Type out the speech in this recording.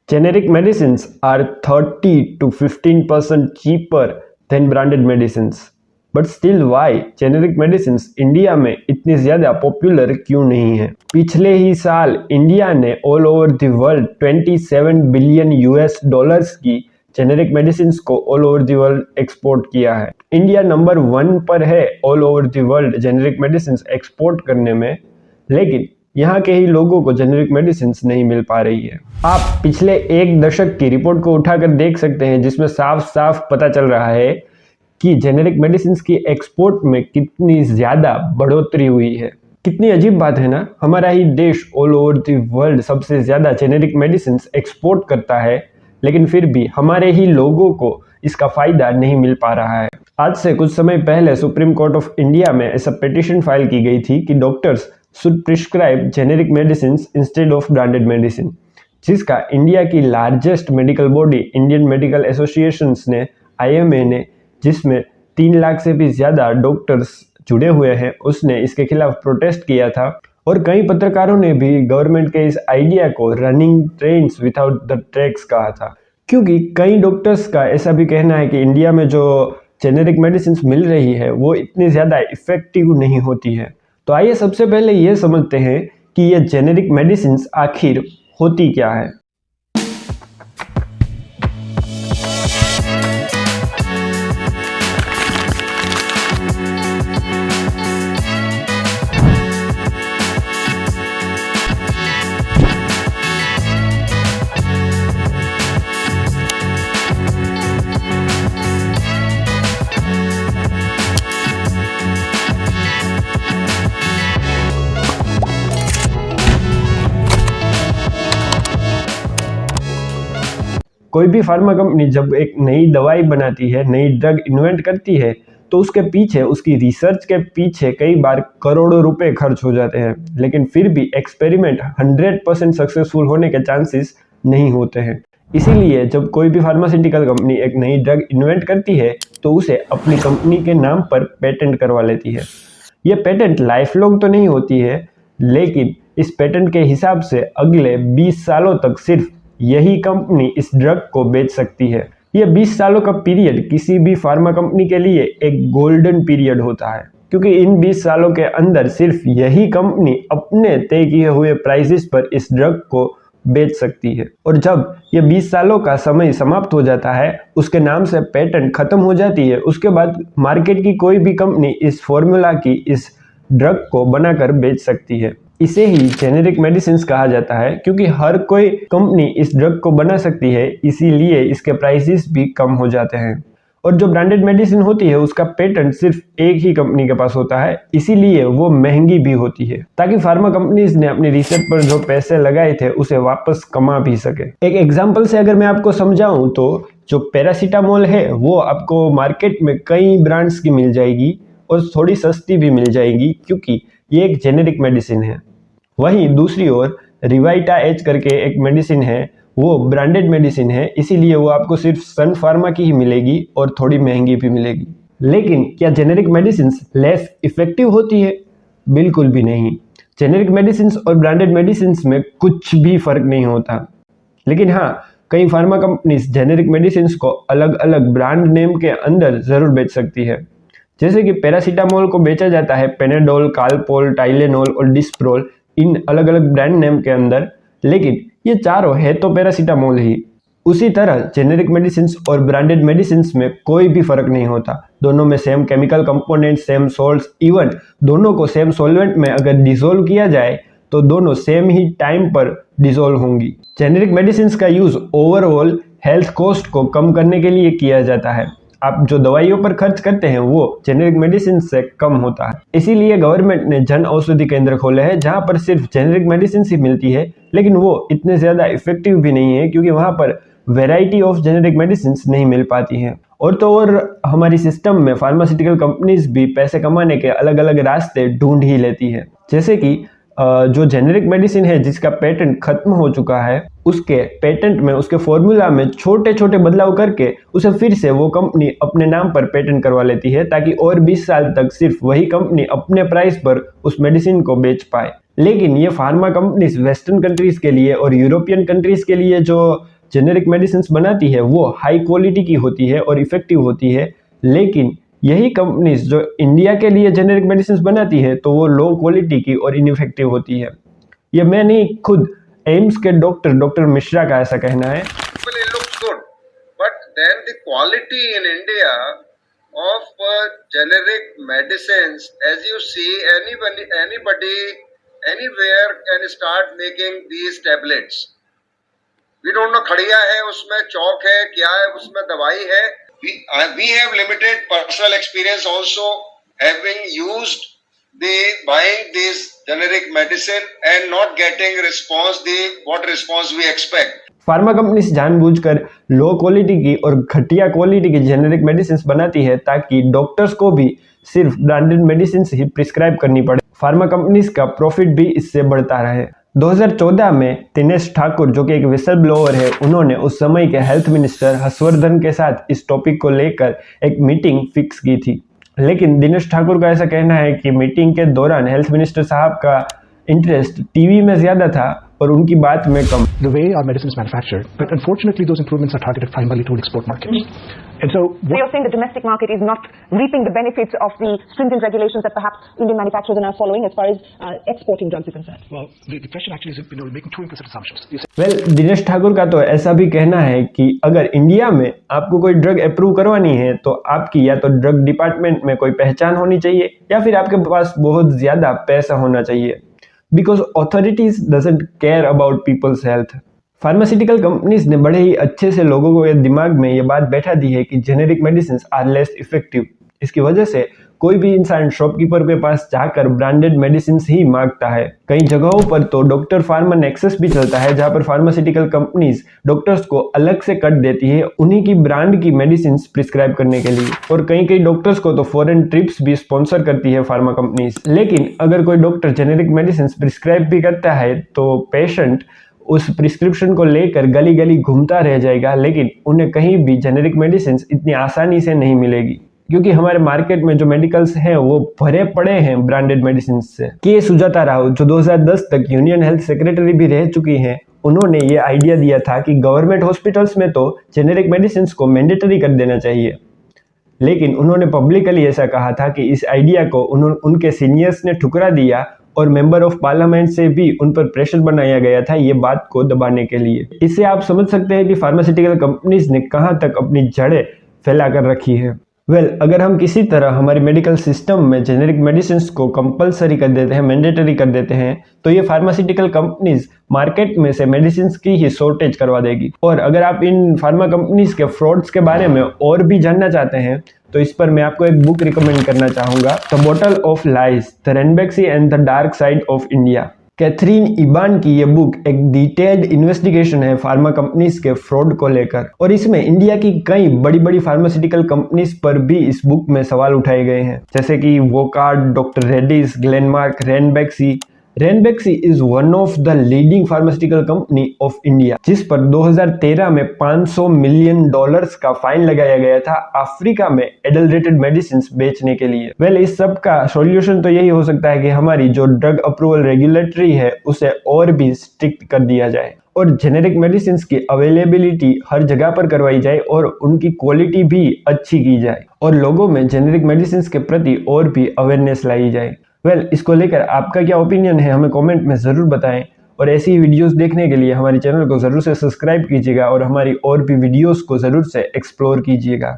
Generic medicines are 30 to 15% cheaper than branded medicines. But still why generic medicine India में इतनी ज़्यादा popular क्यों नहीं है? पिछले ही साल इंडिया ने all over the world 27 billion US dollars की जेनेरिक मेडिसिन को all over the world export किया है। इंडिया नंबर 1 पर है all over the world generic medicine export करने में, लेकिन यहाँ के ही लोगों को जेनेरिक मेडिसिन नहीं मिल पा रही है। आप पिछले एक दशक की रिपोर्ट को उठाकर देख सकते हैं, जिसमें साफ साफ पता चल रहा है कि जेनेरिक मेडिसिन की एक्सपोर्ट में कितनी ज़्यादा बढ़ोतरी हुई है। कितनी अजीब बात है ना, हमारा ही देश ऑल ओवर द वर्ल्ड सबसे ज़्यादा जेनेरिक मेडिसिन एक्सपोर्ट करता है, लेकिन फिर भी हमारे ही लोगों को इसका फ़ायदा नहीं मिल पा रहा है। आज से कुछ समय पहले सुप्रीम कोर्ट ऑफ इंडिया में ऐसा पिटीशन फाइल की गई थी कि doctors should prescribe generic medicine instead of branded medicine, जिसका इंडिया की largest medical body Indian medical association ने, IMA ने, जिसमें 3 लाख से भी ज़्यादा डॉक्टर्स जुड़े हुए हैं, उसने इसके खिलाफ प्रोटेस्ट किया था। और कई पत्रकारों ने भी गवर्नमेंट के इस आइडिया को running trains without the tracks कहा था, क्योंकि कई डॉक्टर्स का ऐसा भी कहना है कि इंडिया में जो जेनेरिक मेडिसिन मिल रही है वो इतनी ज़्यादा इफ़ेक्टिव नहीं होती है। तो आइए सबसे पहले ये समझते हैं कि ये जेनेरिक मेडिसिन आखिर होती क्या है। कोई भी फार्मा कंपनी जब एक नई दवाई बनाती है, नई ड्रग इन्वेंट करती है, तो उसके पीछे, उसकी रिसर्च के पीछे कई बार करोड़ों रुपए खर्च हो जाते हैं, लेकिन फिर भी एक्सपेरिमेंट 100% सक्सेसफुल होने के चांसेस नहीं होते हैं। इसीलिए जब कोई भी फार्मास्यूटिकल कंपनी एक नई ड्रग इन्वेंट करती है तो उसे अपनी कंपनी के नाम पर पेटेंट करवा लेती है। ये पेटेंट लाइफ लॉन्ग तो नहीं होती है, लेकिन इस पेटेंट के हिसाब से अगले 20 सालों तक सिर्फ यही कंपनी इस ड्रग को बेच सकती है। ये 20 सालों का पीरियड किसी भी फार्मा कंपनी के लिए एक गोल्डन पीरियड होता है, क्योंकि इन 20 सालों के अंदर सिर्फ यही कंपनी अपने तय किए हुए प्राइसेस पर इस ड्रग को बेच सकती है। और जब ये 20 सालों का समय समाप्त हो जाता है, उसके नाम से पेटेंट खत्म हो जाती है, उसके बाद मार्केट की कोई भी कंपनी इस फॉर्मूला की, इस ड्रग को बनाकर बेच सकती है। इसे ही जेनेरिक मेडिसिन कहा जाता है, क्योंकि हर कोई कंपनी इस ड्रग को बना सकती है, इसीलिए इसके प्राइसेस भी कम हो जाते हैं। और जो ब्रांडेड मेडिसिन होती है उसका पेटेंट सिर्फ एक ही कंपनी के पास होता है, इसीलिए वो महंगी भी होती है, ताकि फार्मा कंपनीज ने अपनी रिसर्च पर जो पैसे लगाए थे उसे वापस कमा भी सके। एक एग्जांपल से अगर मैं आपको समझाऊं तो जो पैरासीटामोल है वो आपको मार्केट में कई ब्रांड्स की मिल जाएगी और थोड़ी सस्ती भी मिल जाएगी, क्योंकि ये एक जेनेरिक मेडिसिन है। वहीं दूसरी ओर रिवाइटा एच करके एक मेडिसिन है, वो ब्रांडेड मेडिसिन है, इसीलिए वो आपको सिर्फ सन फार्मा की ही मिलेगी और थोड़ी महंगी भी मिलेगी। लेकिन क्या जेनेरिक मेडिसिन लेस इफेक्टिव होती है? बिल्कुल भी नहीं। जेनेरिक मेडिसिन और ब्रांडेड मेडिसिन में कुछ भी फर्क नहीं होता। लेकिन हाँ, कई फार्मा कंपनीज जेनेरिक मेडिसिन को अलग अलग ब्रांड नेम के अंदर जरूर बेच सकती है। जैसे कि पैरासीटामोल को बेचा जाता है पेनाडोल, कालपोल, टाइलेनोल और डिस्प्रोल, इन अलग अलग ब्रांड नेम के अंदर, लेकिन ये चारों है तो पैरासीटामोल ही। उसी तरह जेनेरिक मेडिसिन और ब्रांडेड मेडिसिन में कोई भी फर्क नहीं होता। दोनों में same chemical component, same salts, even दोनों को सेम सॉल्वेंट में अगर डिसोल्व किया जाए तो दोनों सेम ही टाइम पर डिसोल्व होंगी। जेनेरिक मेडिसिन का यूज ओवरऑल हेल्थ कॉस्ट को कम करने के लिए किया जाता है। आप जो दवाइयों पर खर्च करते हैं वो जेनेरिक मेडिसिन से कम होता है। इसीलिए गवर्नमेंट ने जन औषधि केंद्र खोले हैं, जहां पर सिर्फ जेनेरिक मेडिसिन ही मिलती है, लेकिन वो इतने ज़्यादा इफेक्टिव भी नहीं है, क्योंकि वहां पर वैरायटी ऑफ जेनेरिक मेडिसिन नहीं मिल पाती हैं। और तो और हमारी सिस्टम में फार्मास्यूटिकल कंपनीज भी पैसे कमाने के अलग अलग रास्ते ढूंढ ही लेती है। जैसे कि जो जेनेरिक मेडिसिन है जिसका पेटेंट खत्म हो चुका है, उसके पेटेंट में, उसके फॉर्मूला में छोटे छोटे बदलाव करके उसे फिर से वो कंपनी अपने नाम पर पेटेंट करवा लेती है, ताकि और 20 साल तक सिर्फ वही कंपनी अपने प्राइस पर उस मेडिसिन को बेच पाए। लेकिन ये फार्मा कंपनीज वेस्टर्न कंट्रीज के लिए और यूरोपियन कंट्रीज के लिए जो जेनेरिक मेडिसिन बनाती है वो हाई क्वालिटी की होती है और इफेक्टिव होती है, लेकिन यही कंपनीज जो इंडिया के लिए जेनेरिक मेडिसिन बनाती है तो वो लो क्वालिटी की और इनइफेक्टिव होती है। ये मैं नहीं, खुद एम्स के डॉक्टर मिश्रा का ऐसा कहना है। It looks good, but then the quality in India of generic medicines, as you see, anybody anywhere can start making these tablets. We don't know खड़िया है उसमें, चौक है, क्या है उसमें, दवाई है। We have limited personal experience also, having used buying this generic medicine and not getting what response we expect. Pharma companies जानबूझकर low quality की और घटिया क्वालिटी की जेनेरिक मेडिसिन बनाती है ताकि डॉक्टर्स को भी सिर्फ ब्रांडेड मेडिसिन ही प्रिस्क्राइब करनी पड़े। फार्मा कंपनीज का प्रॉफिट भी इससे बढ़ता रहे। 2014 में दिनेश ठाकुर जो कि एक विसल ब्लोअर है, उन्होंने उस समय के हेल्थ मिनिस्टर हर्षवर्धन के साथ इस टॉपिक को लेकर एक मीटिंग फिक्स की थी, लेकिन दिनेश ठाकुर का ऐसा कहना है कि मीटिंग के दौरान हेल्थ मिनिस्टर साहब का इंटरेस्ट टीवी में ज्यादा था और उनकी बात में कम। The way our medicine is manufactured, but unfortunately those improvements are targeted primarily to export markets. And so you're saying the domestic market is not reaping the benefits of the stringent regulations that perhaps Indian manufacturers are now following as far as exporting drugs are concerned? Well, the question actually is, making two implicit assumptions. Well, Dinesh Thakur का तो ऐसा भी कहना है कि अगर India में आपको कोई ड्रग अप्रूव करवानी है तो आपकी या तो ड्रग डिपार्टमेंट में कोई पहचान होनी चाहिए या फिर आपके पास बहुत ज्यादा पैसा होना चाहिए, because authorities doesn't care about people's health. Pharmaceutical companies ने बड़े ही अच्छे से लोगों को दिमाग में ये बात बैठा दी है कि generic medicine are less effective. इसकी वजह से कोई भी इंसान शॉपकीपर के पास जाकर ब्रांडेड मेडिसिन ही मांगता है। कई जगहों पर तो डॉक्टर फार्मा नेक्सस भी चलता है जहां पर फार्मास्यूटिकल कंपनीज डॉक्टर्स को अलग से कट देती है उन्हीं की ब्रांड की मेडिसिन प्रिस्क्राइब करने के लिए, और कई डॉक्टर्स को तो फॉरेन ट्रिप्स भी स्पॉन्सर करती है फार्मा कंपनीज। लेकिन अगर कोई डॉक्टर जेनेरिक मेडिसिन प्रिस्क्राइब भी करता है तो पेशेंट उस प्रिस्क्रिप्शन को लेकर गली गली घूमता रह जाएगा, लेकिन उन्हें कहीं भी जेनेरिक मेडिसिन इतनी आसानी से नहीं मिलेगी क्योंकि हमारे मार्केट में जो मेडिकल्स हैं वो भरे पड़े हैं ब्रांडेड मेडिसिन से। के सुजाता राव जो 2010 तक यूनियन हेल्थ सेक्रेटरी भी रह चुकी हैं, उन्होंने ये आइडिया दिया था कि गवर्नमेंट हॉस्पिटल्स में तो जेनेरिक मेडिसिन को मैंडेटरी कर देना चाहिए, लेकिन उन्होंने पब्लिकली ऐसा कहा था कि इस आइडिया को उनके सीनियर्स ने ठुकरा दिया और मेंबर ऑफ पार्लियामेंट से भी उन पर प्रेशर बनाया गया था ये बात को दबाने के लिए। इससे आप समझ सकते हैं कि फार्मास्यूटिकल कंपनीज ने कहां तक अपनी जड़ें फैला कर रखी है। अगर हम किसी तरह हमारे मेडिकल सिस्टम में जेनेरिक मेडिसिन को कंपलसरी कर देते हैं, मैंडेटरी कर देते हैं, तो ये फार्मास्यूटिकल कंपनीज मार्केट में से मेडिसिन की ही शॉर्टेज करवा देगी। और अगर आप इन फार्मा कंपनीज के फ्रॉड्स के बारे में और भी जानना चाहते हैं तो इस पर मैं आपको एक बुक रिकमेंड करना चाहूंगा, the bottle of lies, the Ranbaxy and the dark side of India. Katherine Eban की ये बुक एक डिटेल्ड इन्वेस्टिगेशन है फार्मा कंपनीज के फ्रॉड को लेकर, और इसमें इंडिया की कई बड़ी बड़ी फार्मास्यूटिकल कंपनीज पर भी इस बुक में सवाल उठाए गए हैं, जैसे कि Wockhardt, doctor Reddy's, Glenmark, Ranbaxy. Ranbaxy is one of the leading pharmaceutical company of India, जिस पर 2013 में $500 मिलियन का फाइन लगाया गया था अफ्रीका में एडल्ट्रेटेड मेडिसिन बेचने के लिए। इस सब का सॉल्यूशन तो यही हो सकता है कि हमारी जो ड्रग अप्रूवल रेगुलेटरी है उसे और भी स्ट्रिक्ट कर दिया जाए और जेनेरिक मेडिसिन की अवेलेबिलिटी हर जगह पर करवाई जाए और उनकी क्वालिटी भी अच्छी की जाए और लोगों में जेनेरिक मेडिसिन के प्रति और भी अवेयरनेस लाई जाए। इसको लेकर आपका क्या ओपिनियन है हमें कमेंट में ज़रूर बताएं, और ऐसी ही वीडियोस देखने के लिए हमारे चैनल को ज़रूर से सब्सक्राइब कीजिएगा और हमारी और भी वीडियोस को ज़रूर से एक्सप्लोर कीजिएगा।